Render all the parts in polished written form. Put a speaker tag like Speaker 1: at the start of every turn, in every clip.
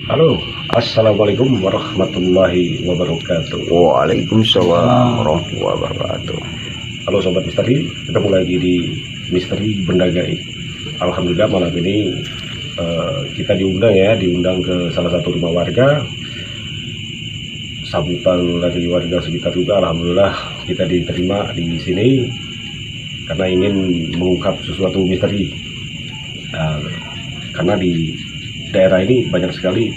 Speaker 1: Halo, assalamualaikum warahmatullahi wabarakatuh.
Speaker 2: Waalaikumsalam warahmatullahi wabarakatuh.
Speaker 1: Halo sobat misteri, ketemu lagi di Misteri Benda Gaib. Alhamdulillah malam ini kita diundang ke salah satu rumah warga. Sambutan dari warga sekitar juga, alhamdulillah kita diterima di sini karena ingin mengungkap sesuatu misteri. Karena di daerah ini banyak sekali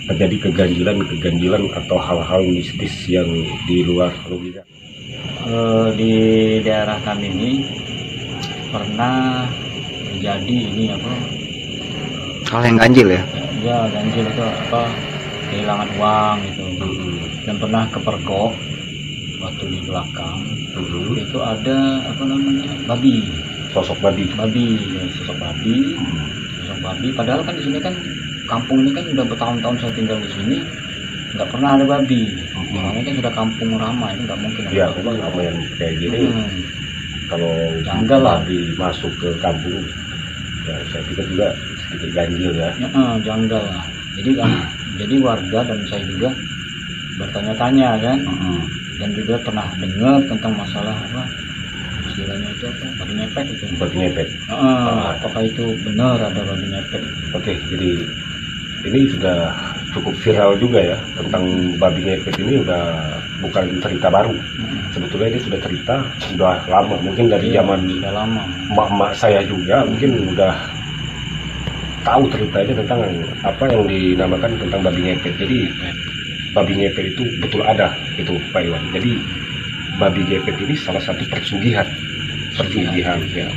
Speaker 1: terjadi keganjilan atau hal-hal mistis yang di luar logika.
Speaker 3: Di daerah kami ini pernah terjadi
Speaker 2: Hal yang ganjil ya?
Speaker 3: ya ganjil itu kehilangan uang gitu. Dan pernah kepergok waktu di belakang itu ada babi.
Speaker 1: Sosok babi.
Speaker 3: Sosok babi. Padahal kan di sini kan kampung ini kan udah bertahun-tahun saya tinggal di sini, nggak pernah ada babi. Namanya kan sudah kampung ramai, itu nggak mungkin.
Speaker 1: Ya, memang ramai yang kayak gini. Kalau
Speaker 3: janggal lah
Speaker 1: babi masuk ke kampung, ya saya pikir juga sedikit ganjil ya.
Speaker 3: Janggal lah. Jadi warga dan saya juga bertanya-tanya kan, dan juga pernah dengar tentang masalah istilahnya itu babi ngepet itu.
Speaker 1: Babi ngepet.
Speaker 3: Apakah itu benar ada babi ngepet?
Speaker 1: Oke, jadi ini sudah cukup viral juga ya tentang babi ngepet ini. Udah bukan cerita baru. Sebetulnya ini sudah cerita sudah lama, mungkin dari zaman
Speaker 3: sudah lama.
Speaker 1: Emak-emak saya juga mungkin udah tahu ceritanya tentang apa yang dinamakan tentang babi ngepet. Jadi babi ngepet itu betul ada itu Pak Iwan. Jadi babi ngepet ini salah satu persugihan ya.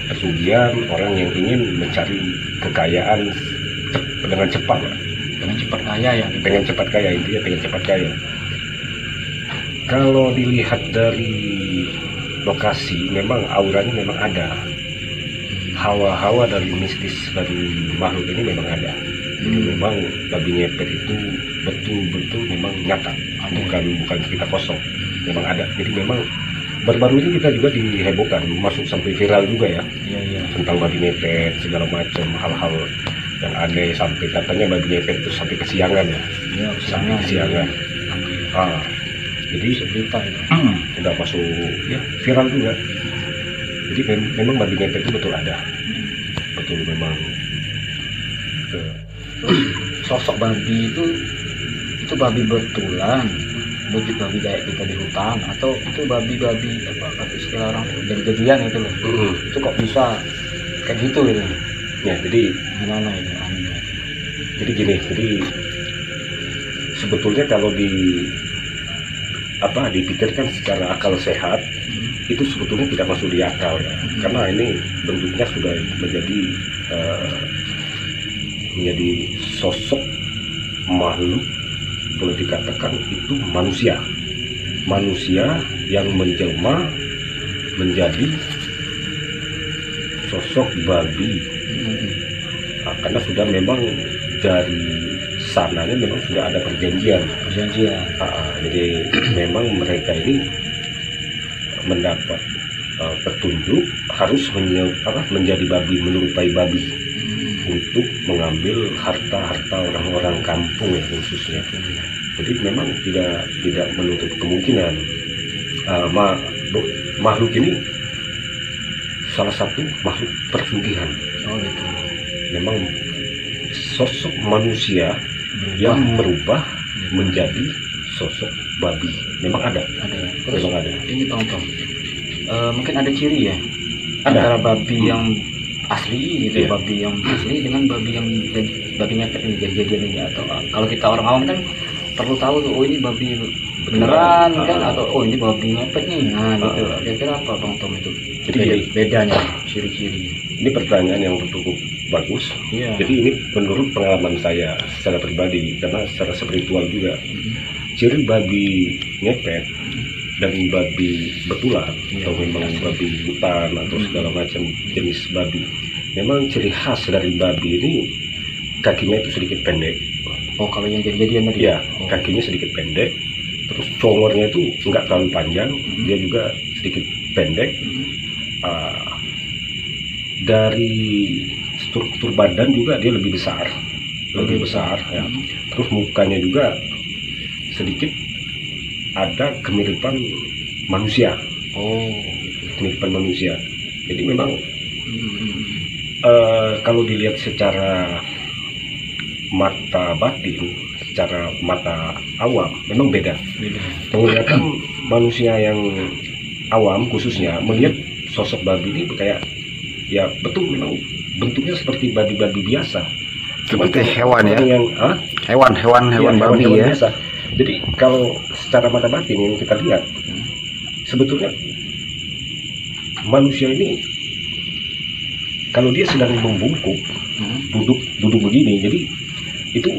Speaker 1: Persugihan orang yang ingin mencari kekayaan dengan cepat ya. Pengen cepat kaya, intinya pengen cepat kaya. Kalau dilihat dari lokasi memang auranya memang ada. Hawa-hawa dari mistis dari makhluk ini memang ada. Jadi memang babi ngepet itu betul-betul memang nyata, bukan cerita kosong, memang ada. Jadi memang baru-baru ini kita juga dihebohkan, masuk sampai viral juga ya. Tentang babi ngepet segala macam hal-hal yang aneh, sampai katanya babi ngepet itu sampai kesiangan ya. Sampai kesiangan. Jadi
Speaker 3: Cerita itu.
Speaker 1: udah masuk ya viral juga. Jadi memang babi ngepet itu betul ada, betul memang.
Speaker 3: Sosok babi itu babi betulan, wujud babi kayak kita di hutan, atau itu babi apa istilah orang jadi-jadian itu loh. Itu kok bisa kayak gitu gitu
Speaker 1: Ya, jadi
Speaker 3: gimana ini anehnya?
Speaker 1: Jadi gini, sebetulnya kalau dipikirkan secara akal sehat, itu sebetulnya tidak masuk di akal ya. Karena ini bentuknya sudah menjadi sosok makhluk, boleh dikatakan itu manusia yang menjelma menjadi sosok babi. Karena sudah memang dari sananya memang sudah ada perjanjian. Jadi memang mereka ini mendapat petunjuk harus menjadi babi, menyerupai babi untuk mengambil harta orang-orang kampung ya khususnya. Jadi memang tidak menutup kemungkinan makhluk ini salah satu makhluk persugihan. Memang sosok manusia yang berubah menjadi sosok babi memang ada.
Speaker 3: Terus
Speaker 1: memang ada.
Speaker 3: Ini Tom, mungkin ada ciri ya
Speaker 1: Ada.
Speaker 3: antara babi yang asli gitu,
Speaker 1: Iya.
Speaker 3: babi yang asli dengan babi yang babi ngepet ini jadi-jadian ini. Atau kalau kita orang awam kan perlu tahu tuh, oh ini babi beneran kan, atau oh ini babi ngepet nih. Gitu. Kira-kira apa Bang Tom itu?
Speaker 1: Jadi
Speaker 3: bedanya ciri-ciri.
Speaker 1: ini pertanyaan yang cukup bagus.
Speaker 3: Iya.
Speaker 1: Jadi ini menurut pengalaman saya secara pribadi, karena secara spiritual juga, ciri babi ngepet dan babi betulan atau memang babi hutan atau segala macam jenis babi, memang ciri khas dari babi ini kakinya itu sedikit pendek.
Speaker 3: Oh, kalau yang jadi-jadian tadi?
Speaker 1: Iya, kakinya sedikit pendek, terus congornya itu enggak terlalu panjang, dia juga sedikit pendek. Dari struktur badan juga dia lebih besar lebih besar ya. Terus mukanya juga sedikit ada kemiripan manusia,
Speaker 3: Oh,
Speaker 1: kemiripan manusia. Jadi memang kalau dilihat secara mata batin, secara mata awam memang beda.
Speaker 3: beda.
Speaker 1: Penglihatan manusia yang awam khususnya melihat sosok babi ini kayak ya betul memang bentuknya seperti babi-babi biasa.
Speaker 2: Seperti hewan ya.
Speaker 1: Yang
Speaker 2: Hewan
Speaker 1: iya,
Speaker 2: babi
Speaker 1: hewan-hewan
Speaker 2: ya.
Speaker 1: biasa. Jadi kalau secara mata batin yang kita lihat sebetulnya manusia ini kalau dia sedang membungkuk duduk begini, jadi itu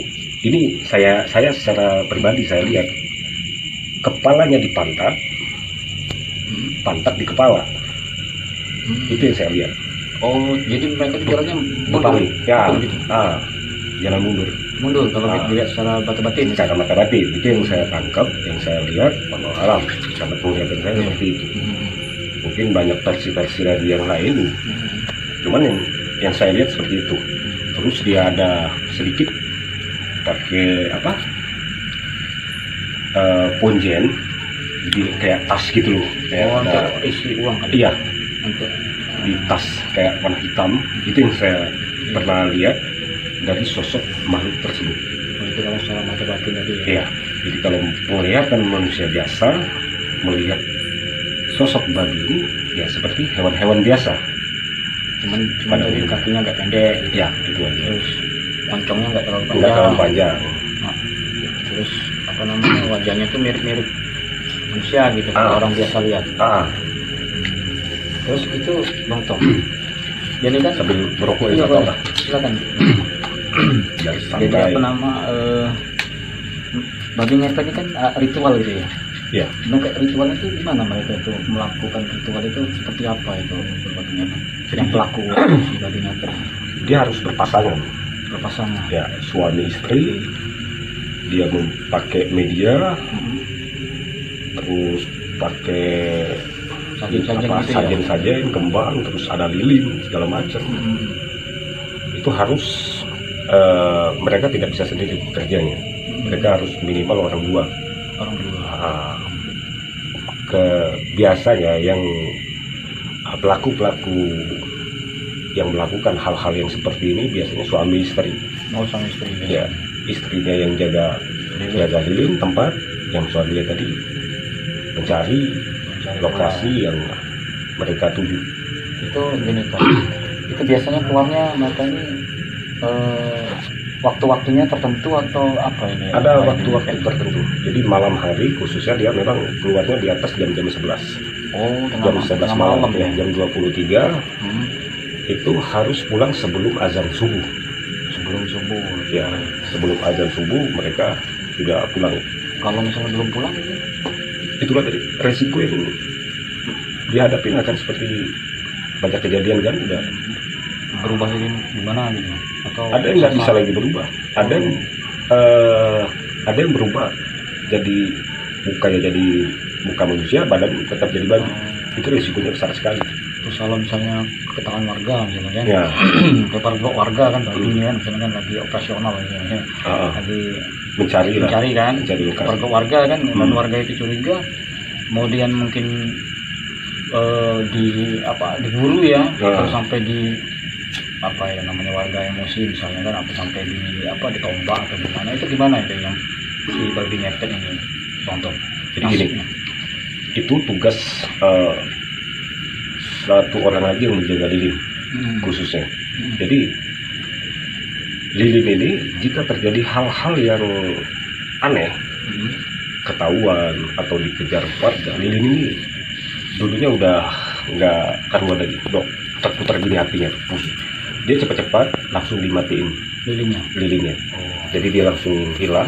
Speaker 1: ini saya secara pribadi saya lihat kepalanya di pantat di kepala, itu yang saya lihat.
Speaker 3: Oh, jadi mereka tuh jalannya mundur.
Speaker 1: Berpaling ya,
Speaker 3: Gitu.
Speaker 1: jalan mundur
Speaker 3: Kalau dilihat secara mata batin.
Speaker 1: secara mata batin, itu yang saya tangkap, yang saya lihat wallahu alam, karena penglihatan saya seperti itu. Mungkin banyak versi-versi lagi yang lain, cuman yang saya lihat seperti itu. Terus dia ada sedikit pakai apa, ponjen, jadi kayak tas gitu loh, kayak
Speaker 3: Oh,
Speaker 1: ada,
Speaker 3: untuk isi uang kan?
Speaker 1: iya,
Speaker 3: Untuk
Speaker 1: di tas kayak warna hitam. Itu yang saya pernah lihat dari sosok makhluk tersebut.
Speaker 3: itu kalau secara mata batin tadi ya.
Speaker 1: Iya, jadi kalau penglihatan manusia biasa melihat sosok babi ini ya seperti hewan-hewan biasa.
Speaker 3: Cuman
Speaker 1: Pada
Speaker 3: tadi
Speaker 1: umumnya.
Speaker 3: kakinya agak pendek gitu.
Speaker 1: Ya, itu aja.
Speaker 3: Terus moncongnya nggak terlalu
Speaker 1: Enggak
Speaker 3: panjang.
Speaker 1: terlalu panjang.
Speaker 3: Nah, terus apa namanya, wajahnya tuh mirip-mirip manusia gitu kalau
Speaker 1: Ah.
Speaker 3: orang biasa lihat. Terus itu Bang Tom. Jadi kan
Speaker 1: Sambil merokok
Speaker 3: iya,
Speaker 1: ya,
Speaker 3: Bang.
Speaker 1: apa
Speaker 3: Silakan.
Speaker 1: dari
Speaker 3: Jadi
Speaker 1: santai.
Speaker 3: apa nama babi ngepet ini kan ritual gitu ya.
Speaker 1: Ya,
Speaker 3: Nah, kayak ritualnya itu gimana mereka itu melakukan ritual itu seperti apa itu babi ngepet? Yang pelaku si babi ngepet
Speaker 1: dia harus berpasangan.
Speaker 3: berpasangan.
Speaker 1: Ya, suami istri, dia memakai media, terus pakai
Speaker 3: Sajen-sajen
Speaker 1: apa,
Speaker 3: gitu ya.
Speaker 1: sajen-sajen, kembang, terus ada lilin segala macam. Itu harus mereka tidak bisa sendiri kerjanya. Mereka harus minimal orang dua.
Speaker 3: Orang dua.
Speaker 1: Biasanya yang pelaku-pelaku yang melakukan hal-hal yang seperti ini biasanya suami istri.
Speaker 3: Mau sama istri
Speaker 1: Ya, istrinya yang jaga lilin tempat, yang suaminya tadi mencari lokasi yang mereka tuju.
Speaker 3: Itu gini Tom, itu biasanya keluarnya mereka ini waktu-waktunya tertentu atau apa ini?
Speaker 1: Ada waktu-waktu tertentu. Jadi malam hari khususnya dia memang keluarnya di atas jam-jam 11.
Speaker 3: Oh,
Speaker 1: Jam 11 malam ya,
Speaker 3: ya.
Speaker 1: jam 23
Speaker 3: Hmm,
Speaker 1: itu harus pulang sebelum azan subuh.
Speaker 3: sebelum subuh.
Speaker 1: Ya, sebelum azan subuh mereka sudah pulang.
Speaker 3: Kalau misalnya belum pulang,
Speaker 1: Itulah tadi resiko yang dihadapi akan seperti banyak kejadian kan, udah
Speaker 3: berubah jadi gimana gitu? Atau
Speaker 1: ada yang nggak bisa lagi berubah, ada yang berubah jadi mukanya jadi muka manusia, badan tetap jadi babi. Itu risikonya besar sekali.
Speaker 3: Terus kalau misalnya ketahuan warga misalnya kan,
Speaker 1: Ya,
Speaker 3: kepergok warga kan babi kan misalnya kan lagi operasional misalnya, lagi
Speaker 1: mencari lah,
Speaker 3: mencari kan,
Speaker 1: mencari lokasi.
Speaker 3: kepergok warga kan, dan warga itu curiga, kemudian mungkin diburu ya, terus sampai di apa ya namanya, warga emosi misalnya kan, apa sampai ditombak atau gimana, itu gimana itu yang si babi ngepet ini contoh.
Speaker 1: Jadi gini, itu tugas satu orang lagi yang menjaga lilin khususnya. Jadi lilin ini jika terjadi hal-hal yang aneh, ketahuan atau dikejar warga, lilin ini dulunya udah nggak karuan lagi, udah terputar gini hatinya, dia cepat-cepat langsung dimatiin lilinnya. Jadi dia langsung hilang,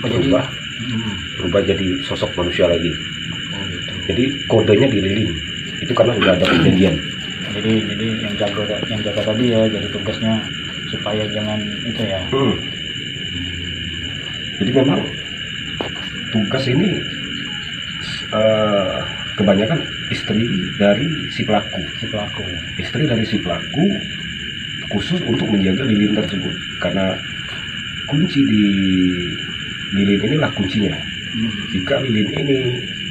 Speaker 1: berubah jadi sosok manusia lagi. Jadi kodenya di lilin itu karena udah ada perjanjian.
Speaker 3: Jadi yang jaga tadi ya, jadi tugasnya supaya jangan itu ya.
Speaker 1: Jadi memang tugas ini kebanyakan istri dari si pelaku. Istri dari si pelaku khusus untuk menjaga lilin tersebut, karena kunci di lilin inilah kuncinya. Jika lilin ini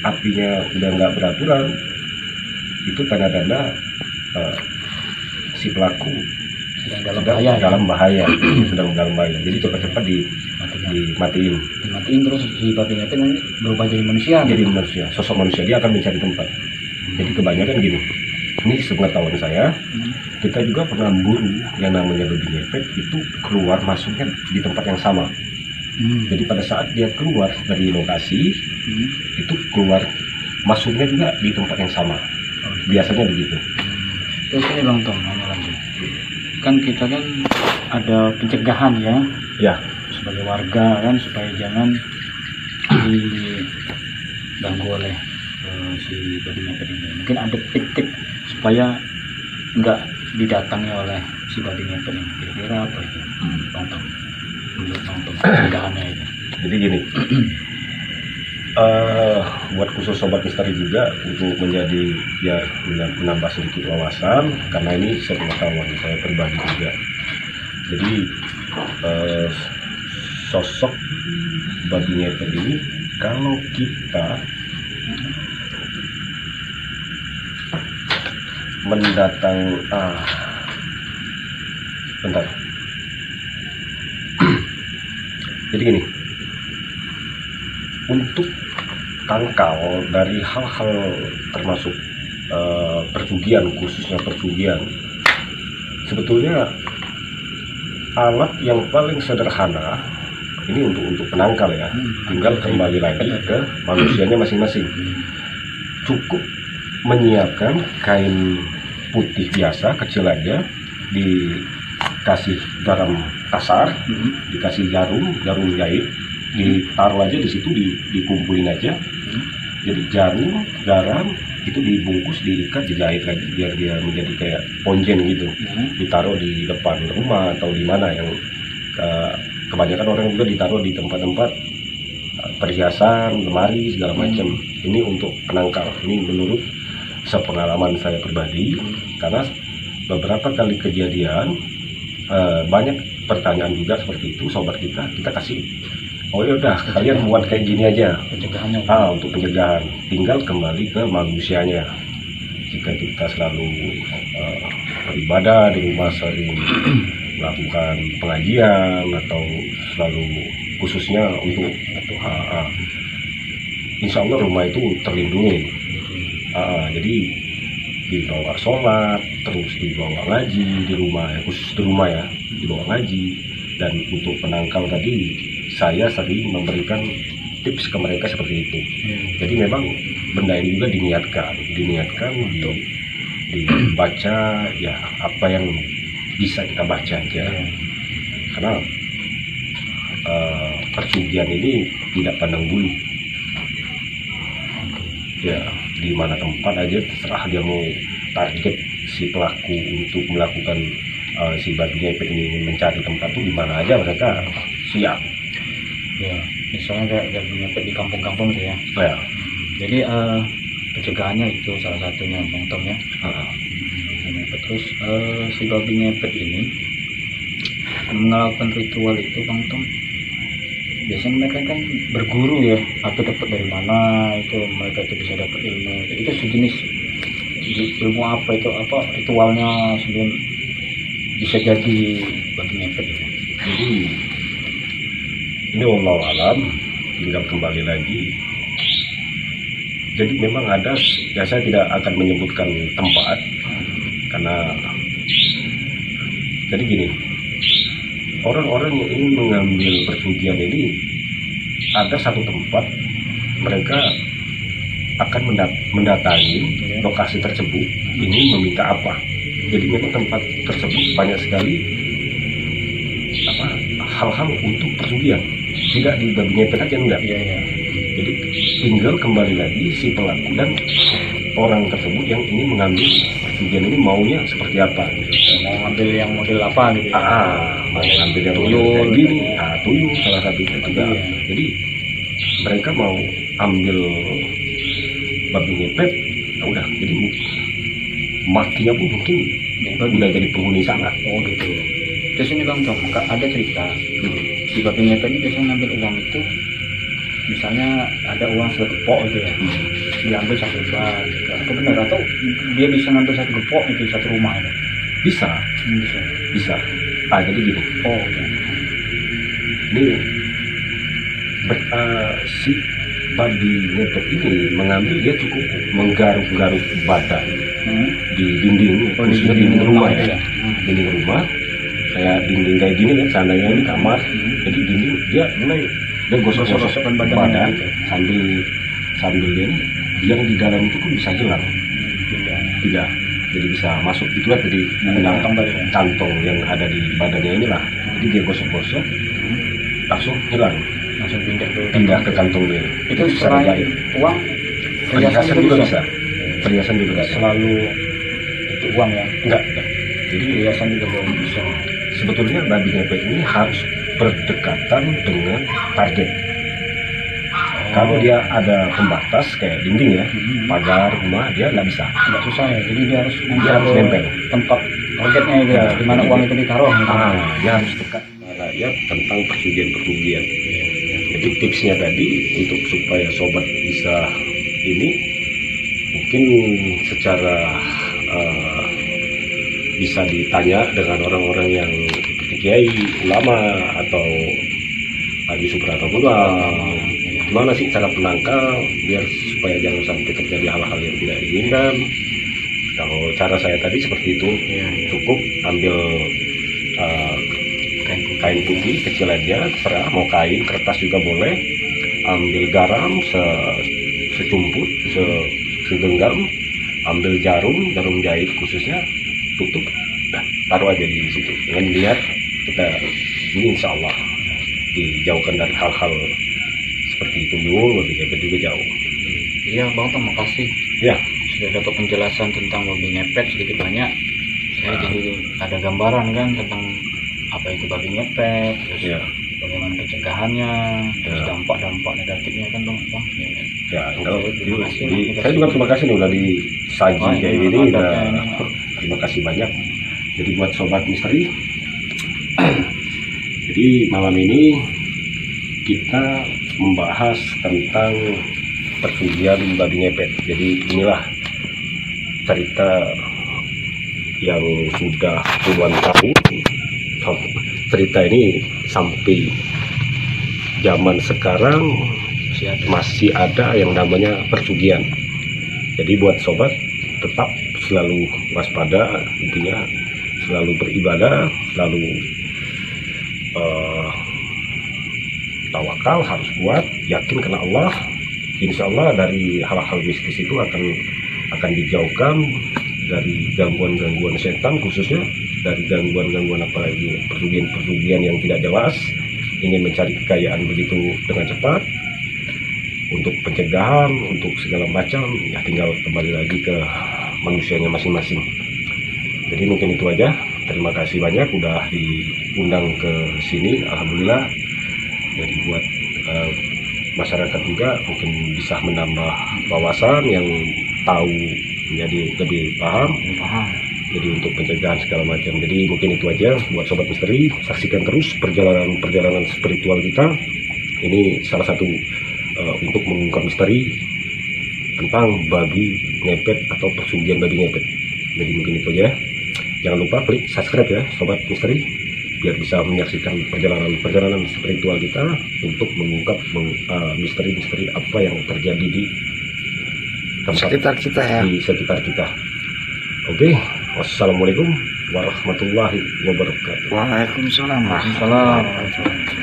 Speaker 1: apinya udah nggak beraturan, itu tanda-tanda si pelaku
Speaker 3: sedang dalam
Speaker 1: sedang
Speaker 3: bahaya.
Speaker 1: dalam bahaya, sedang dalam bahaya. Jadi cepat-cepat dimatiin.
Speaker 3: Dimatiin terus si babi ngepet nanti berubah jadi manusia.
Speaker 1: Jadi manusia, sosok manusia, dia akan mencari tempat. Jadi kebanyakan gini, ini sepengetahuan saya, kita juga pernah buru yang namanya babi ngepet itu keluar masuknya di tempat yang sama. Jadi pada saat dia keluar dari lokasi, itu keluar masuknya juga di tempat yang sama. Biasanya begitu.
Speaker 3: Terus ini Bang Tom, nanya lagi. Kan kita kan ada pencegahan ya,
Speaker 1: Ya,
Speaker 3: sebagai warga kan, supaya jangan diganggu oleh si babi ngepet ini. Mungkin ada tip-tip supaya nggak didatangi oleh si babi ngepet ini. Kira-kira apa itu, Bang Tom? Menurut Bang Tom, pencegahannya itu.
Speaker 1: jadi gini. Buat khusus sobat misteri juga untuk menjadi ya menambah sedikit wawasan, karena ini sepengetahuan saya pribadi juga. Jadi sosok babi ngepet ini kalau kita mendatang bentar. Jadi gini, untuk tangkal dari hal-hal termasuk perjudian, khususnya perjudian, sebetulnya alat yang paling sederhana ini untuk penangkal ya, tinggal kembali lagi ke manusianya masing-masing. Cukup menyiapkan kain putih biasa kecil aja, dikasih garam kasar, dikasih jarum jahit, ditaruh aja di situ, dikumpulin aja. Jadi jarum, garam itu dibungkus, diikat, dijahit lagi biar dia menjadi kayak ponjen gitu. Ditaruh di depan rumah atau di mana yang kebanyakan orang juga ditaruh di tempat-tempat perhiasan, lemari segala macam. Ini untuk penangkal. Ini menurut sepengalaman saya pribadi, karena beberapa kali kejadian banyak pertanyaan juga seperti itu sobat kita kasih, oh ya udah kalian buat kayak gini aja
Speaker 3: Pencegahannya.
Speaker 1: untuk pencegahan, tinggal kembali ke manusianya. Jika kita selalu beribadah di rumah, sering melakukan pengajian atau selalu khususnya untuk insya Allah rumah itu terlindungi. Jadi dibawa sholat, terus dibawa ngaji di rumah ya, khusus di rumah ya, dibawa ngaji. Dan untuk penangkal tadi saya sering memberikan tips ke mereka seperti itu. Jadi memang benda ini juga diniatkan untuk dibaca ya, apa yang bisa kita baca aja, karena perjudian ini tidak pandang bulu ya, di mana tempat aja terserah dia mau target si pelaku untuk melakukan si babi ngepet ini mencari tempat tuh di mana aja mereka siap
Speaker 3: Ya, misalnya kayak babi ngepet di kampung-kampung gitu ya.
Speaker 1: ya.
Speaker 3: Jadi pencegahannya itu salah satunya Bang Tom ya. Terus si babi ngepet ini melakukan ritual itu Bang Tom, biasanya mereka kan berguru ya, atau dapat dari mana itu mereka itu bisa dapat ilmu itu, sejenis ilmu apa itu, apa ritualnya sebelum bisa jadi babi ngepet itu.
Speaker 1: Jadi ini wallahu alam, tinggal kembali lagi. Jadi memang ada ya, saya tidak akan menyebutkan tempat karena jadi gini, orang-orang yang ingin mengambil perjudian ini ada satu tempat mereka akan mendatangi lokasi tersebut ingin meminta apa. Jadi memang tempat tersebut banyak sekali hal-hal untuk perjudian, tidak di babi ngepet aja, enggak. Jadi tinggal kembali lagi si pelaku dan orang tersebut yang ingin mengambil perjudian ini maunya seperti apa gitu.
Speaker 3: Mau ngambil yang model apa gitu ya.
Speaker 1: Mau ngambil yang
Speaker 3: Tuyul.
Speaker 1: model kayak gini, tuyul salah satunya juga.
Speaker 3: Iya.
Speaker 1: Jadi mereka mau ambil babi ngepet, ya udah, jadi matinya pun mungkin udah jadi penghuni sana.
Speaker 3: Oh gitu. Terus ini Bang Tom, ada cerita si babi ngepet ini biasanya ngambil uang itu, misalnya ada uang 1 gepok gitu ya, diambil 1 lembar gitu. Apa benar, atau dia bisa ngambil 1 gepok itu 1 rumah itu?
Speaker 1: Bisa,
Speaker 3: Bisa.
Speaker 1: bisa. Jadi gini,
Speaker 3: Oh ya.
Speaker 1: ini si babi ngepet ini mengambil, dia cukup menggaruk-garuk bata di dinding,
Speaker 3: Oh, di
Speaker 1: khususnya
Speaker 3: dinding
Speaker 1: dinding rumah
Speaker 3: itu
Speaker 1: ya.
Speaker 3: ya?
Speaker 1: Dinding rumah, kayak dinding kayak gini kan, seandainya ini kamar, jadi dinding dia mulai dia gosok-gosok
Speaker 3: Gosok-gosokkan badannya
Speaker 1: badan
Speaker 3: gitu.
Speaker 1: sambil dia ini, yang di dalam itu pun bisa hilang,
Speaker 3: Tidak.
Speaker 1: jadi bisa masuk itulah jadi
Speaker 3: Kantong tadi ya?
Speaker 1: kantong yang ada di badannya inilah, jadi dia gosok-gosok langsung hilang,
Speaker 3: Langsung
Speaker 1: pindah ke kantongnya.
Speaker 3: Itu
Speaker 1: bisa
Speaker 3: selain
Speaker 1: ajaib.
Speaker 3: uang,
Speaker 1: Perhiasan juga bisa, perhiasan juga bisa.
Speaker 3: Selalu itu uang ya?
Speaker 1: Enggak. Jadi
Speaker 3: Perhiasan juga belum bisa.
Speaker 1: sebetulnya babi ngepet ini harus berdekatan dengan target. Kalau dia ada pembatas kayak dinding ya, pagar rumah, dia nggak bisa.
Speaker 3: Nggak susah ya, jadi dia harus
Speaker 1: Dia harus nempel.
Speaker 3: tempat targetnya itu ya,
Speaker 1: Ya,
Speaker 3: di mana
Speaker 1: jadi
Speaker 3: uang
Speaker 1: dia-
Speaker 3: itu ditaruh gitu.
Speaker 1: Dia harus dekat rakyat tentang persugihan-persugihan. Jadi tipsnya tadi untuk supaya sobat bisa ini, mungkin secara bisa ditanya dengan orang-orang yang seperti kiai, ulama, atau Haji Supratman, gimana sih cara penangkal biar supaya jangan sampai terjadi hal-hal yang tidak diinginkan. Kalau cara saya tadi seperti itu, cukup ambil kain putih kecil aja, terserah mau kain, kertas juga boleh. Ambil garam secumput, segenggam, ambil jarum jahit khususnya, tutup, nah, taruh aja di situ. Dengan lihat kita ini insya Allah dijauhkan dari hal-hal seperti tuyul, babi ngepet juga jauh.
Speaker 3: Iya Bang Tom, makasih
Speaker 1: Ya,
Speaker 3: sudah dapat penjelasan tentang babi ngepet sedikit banyak. Saya jadi ada gambaran kan tentang apa itu babi ngepet, terus
Speaker 1: ya,
Speaker 3: bagaimana pencegahannya, terus
Speaker 1: Ya.
Speaker 3: dampak-dampak negatifnya kan Bang. Ya.
Speaker 1: ya. Enggak,
Speaker 3: Terima kasih.
Speaker 1: jadi saya juga terima kasih nih udah disaji
Speaker 3: Wah,
Speaker 1: kayak
Speaker 3: ini
Speaker 1: gini.
Speaker 3: ada
Speaker 1: Udah,
Speaker 3: ini.
Speaker 1: terima kasih banyak. Jadi buat sobat misteri, jadi malam ini kita membahas tentang persugihan babi ngepet. Jadi inilah cerita yang sudah puluhan tahun. Cerita ini sampai zaman sekarang masih ada yang namanya persugihan. Jadi buat sobat tetap selalu waspada, intinya selalu beribadah, selalu tawakal, harus kuat, yakin karena Allah. Insya Allah dari hal-hal mistis itu akan dijauhkan dari gangguan-gangguan setan, khususnya dari gangguan-gangguan apalagi persugihan-persugihan yang tidak jelas, ingin mencari kekayaan begitu dengan cepat. Untuk pencegahan, untuk segala macam, ya tinggal kembali lagi ke manusianya masing-masing. Jadi mungkin itu aja. Terima kasih banyak udah diundang ke sini, alhamdulillah. Jadi buat masyarakat juga mungkin bisa menambah wawasan, yang tahu menjadi lebih paham. Jadi untuk pencegahan segala macam. Jadi mungkin itu aja buat sobat misteri. Saksikan terus perjalanan spiritual kita. Ini salah satu untuk mengungkap misteri tentang babi ngepet atau persugihan babi ngepet. Jadi mungkin itu aja. Jangan lupa klik subscribe ya sobat misteri, biar bisa menyaksikan perjalanan spiritual kita untuk mengungkap misteri-misteri apa yang terjadi di tempat
Speaker 2: Sekitar kita ya.
Speaker 1: di sekitar kita. Oke, wassalamualaikum warahmatullahi wabarakatuh.
Speaker 2: Waalaikumsalam.
Speaker 3: Waalaikumsalam.